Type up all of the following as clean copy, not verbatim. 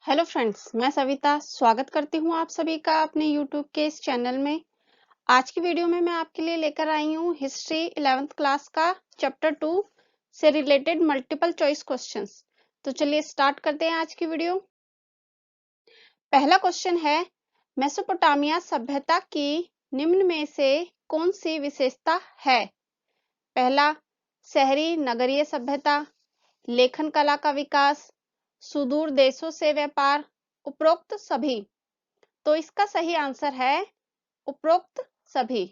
Hello friends, मैं सविता स्वागत करती हूँ आप सभी का अपने यूट्यूब के इस चैनल में। आज की वीडियो में मैं आपके लिए लेकर आई हूँ हिस्ट्री 11th क्लास का चैप्टर 2 से रिलेटेड मल्टीपल चॉइस क्वेश्चंस। तो चलिए स्टार्ट करते हैं आज की वीडियो। पहला क्वेश्चन है, मेसोपोटामिया सभ्यता की निम्न में से कौन सी विशेषता है? पहला, शहरी नगरीय सभ्यता, लेखन कला का विकास, सुदूर देशों से व्यापार, उपरोक्त सभी। तो इसका सही आंसर है उपरोक्त सभी,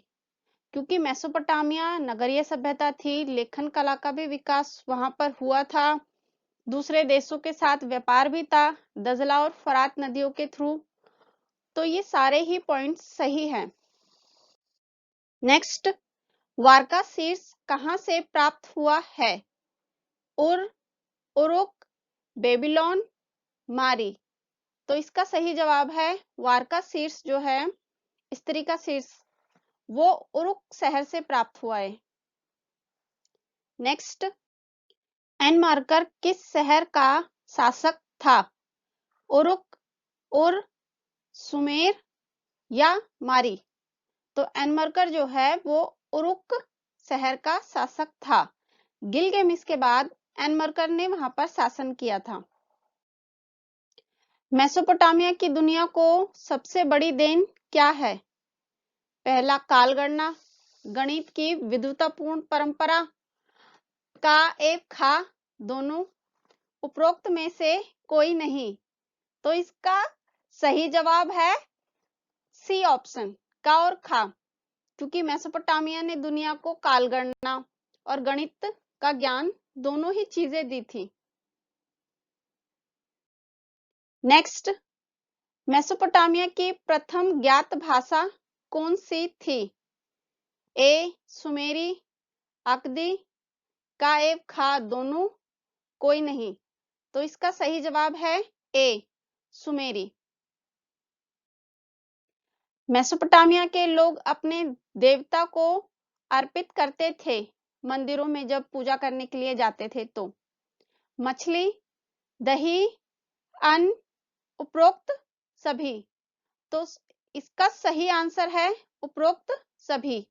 क्योंकि मेसोपोटामिया नगरीय सभ्यता थी, लेखन कला का भी विकास वहां पर हुआ था, दूसरे देशों के साथ व्यापार भी था दजला और फरात नदियों के थ्रू। तो ये सारे ही पॉइंट्स सही हैं। नेक्स्ट, वारका शीर्ष कहां से प्राप्त हुआ है? उर, उरुक, बेबीलोन, मारी। तो इसका सही जवाब है वारका शीर्ष जो है, स्त्री का शीर्ष, वो उरुक शहर से प्राप्त हुआ है। नेक्स्ट, एनमार्कर किस शहर का शासक था? उरुक, उर, सुमेर या मारी। तो एनमार्कर जो है वो उरुक शहर का शासक था। गिलगेमिस के बाद एनमार्कर ने वहां पर शासन किया था। मेसोपोटामिया की दुनिया को सबसे बड़ी देन क्या है? पहला, कालगणना, गणित की विद्वतापूर्ण परंपरा, का एक खा, दोनों, उपरोक्त में से कोई नहीं। तो इसका सही जवाब है सी ऑप्शन, का और खा, क्योंकि मेसोपोटामिया ने दुनिया को कालगणना और गणित का ज्ञान दोनों ही चीजें दी थी। नेक्स्ट, मेसोपोटामिया की प्रथम ज्ञात भाषा कौन सी थी? ए सुमेरी, अकदी, का एव खा, दोनों, कोई नहीं। तो इसका सही जवाब है ए सुमेरी। मेसोपोटामिया के लोग अपने देवता को अर्पित करते थे मंदिरों में जब पूजा करने के लिए जाते थे। तो मछली, दही, अन्न, उपरोक्त सभी। तो इसका सही आंसर है उपरोक्त सभी,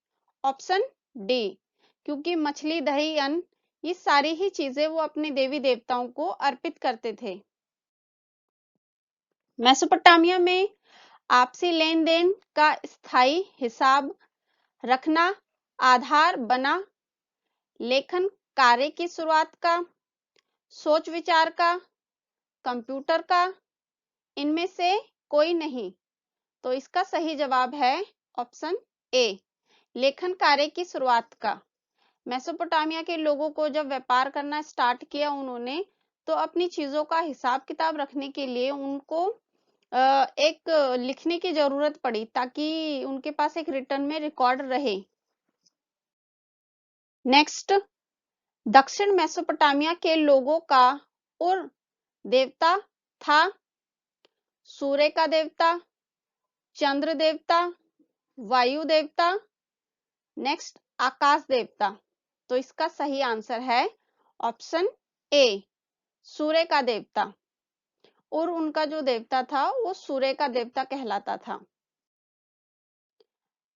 ऑप्शन डी, क्योंकि मछली, दही, अन्न, ये सारी ही चीजें वो अपने देवी देवताओं को अर्पित करते थे। मेसोपोटामिया में आपसी लेन देन का स्थायी हिसाब रखना आधार बना लेखन कार्य की शुरुआत का, सोच विचार का, कंप्यूटर का, इनमें से कोई नहीं। तो इसका सही जवाब है ऑप्शन ए, लेखन कार्य की शुरुआत का। मेसोपोटामिया के लोगों को जब व्यापार करना स्टार्ट किया उन्होंने, तो अपनी चीजों का हिसाब किताब रखने के लिए उनको एक लिखने की जरूरत पड़ी, ताकि उनके पास एक रिटर्न में रिकॉर्ड रहे। नेक्स्ट, दक्षिण मेसोपोटामिया के लोगों का उर देवता था सूर्य का देवता, चंद्र देवता, वायु देवता, नेक्स्ट आकाश देवता। तो इसका सही आंसर है ऑप्शन ए, सूर्य का देवता। और उनका जो देवता था वो सूर्य का देवता कहलाता था।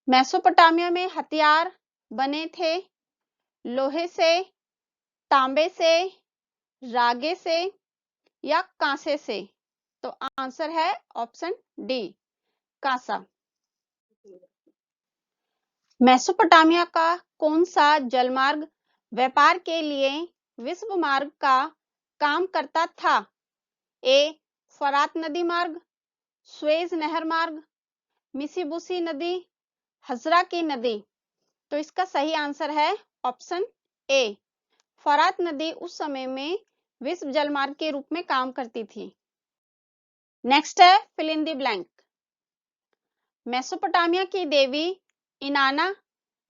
मेसोपोटामिया में हथियार बने थे लोहे से, तांबे से, रागे से या कांसे से। तो आंसर है ऑप्शन डी, कांसा। मेसोपोटामिया का कौन सा जलमार्ग व्यापार के लिए विश्व मार्ग का काम करता था? ए फरात नदी मार्ग, स्वेज नहर मार्ग, मिसिबुसी नदी, हजरा की नदी। तो इसका सही आंसर है ऑप्शन ए, फरात नदी उस समय में विश्व जलमार्ग के रूप में काम करती थी। नेक्स्ट है fill in the blank. Mesopotamia की देवी इनाना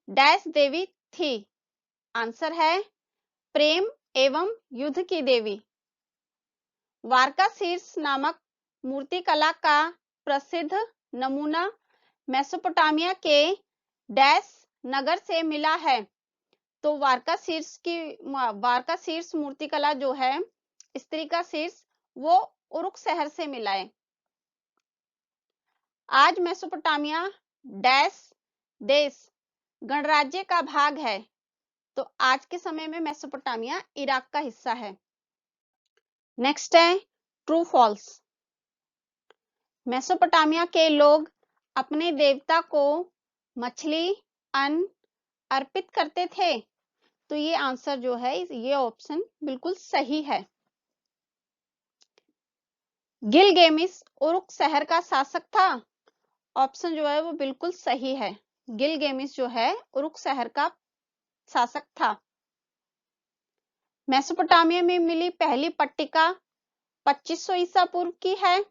डैश देवी थी। आंसर है प्रेम एवं युद्ध की देवी। वारका शीर्ष नामक मूर्तिकला का प्रसिद्ध नमूना मेसोपोटामिया के डैश नगर से मिला है। तो वारका शीर्ष मूर्तिकला जो है, स्त्री का शीर्ष, वो उरुक शहर से मिलाएं। आज मेसोपोटामिया डैश देश गणराज्य का भाग है। तो आज के समय में मेसोपोटामिया इराक का हिस्सा है। नेक्स्ट है ट्रू फॉल्स। मेसोपोटामिया के लोग अपने देवता को मछली अन्न अर्पित करते थे। तो ये आंसर जो है, ये ऑप्शन बिल्कुल सही है। गिलगेमिस उरुक शहर का शासक था। ऑप्शन जो है वो बिल्कुल सही है। गिलगेमिस जो है उरुक शहर का शासक था। मेसोपोटामिया में मिली पहली पट्टिका 2500 ईसा पूर्व की है।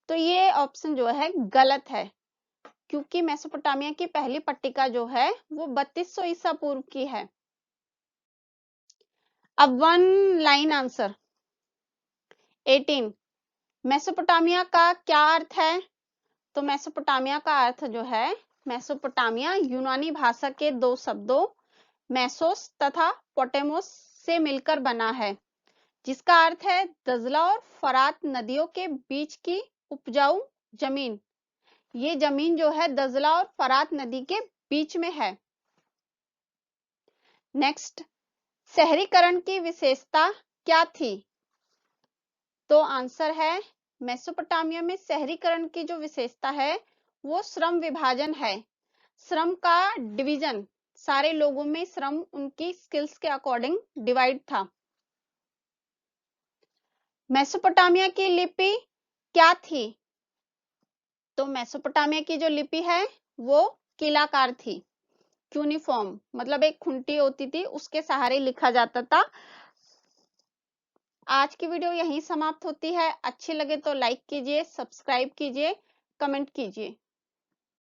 तो ये ऑप्शन जो है गलत है, क्योंकि मेसोपोटामिया की पहली पट्टिका जो है वो 3200 ईसा पूर्व की है। अब वन लाइन आंसर 18। मेसोपोटामिया का क्या अर्थ है? तो मेसोपोटामिया का अर्थ जो है, मेसोपोटामिया यूनानी भाषा के दो शब्दों मेसोस तथा पोटेमोस से मिलकर बना है, जिसका अर्थ है दजला और फरात नदियों के बीच की उपजाऊ जमीन। ये जमीन जो है दजला और फरात नदी के बीच में है। नेक्स्ट, शहरीकरण की विशेषता क्या थी? तो आंसर है, मेसोपोटामिया में शहरीकरण की जो विशेषता है वो श्रम विभाजन है। श्रम का डिवीजन, सारे लोगों में श्रम उनकी स्किल्स के अकॉर्डिंग डिवाइड था। मेसोपोटामिया की लिपि क्या थी? तो मेसोपोटामिया की जो लिपि है वो किलाकार थी। क्यूनिफॉर्म मतलब एक खुंटी होती थी, उसके सहारे लिखा जाता था। आज की वीडियो यहीं समाप्त होती है। अच्छी लगे तो लाइक कीजिए, सब्सक्राइब कीजिए, कमेंट कीजिए।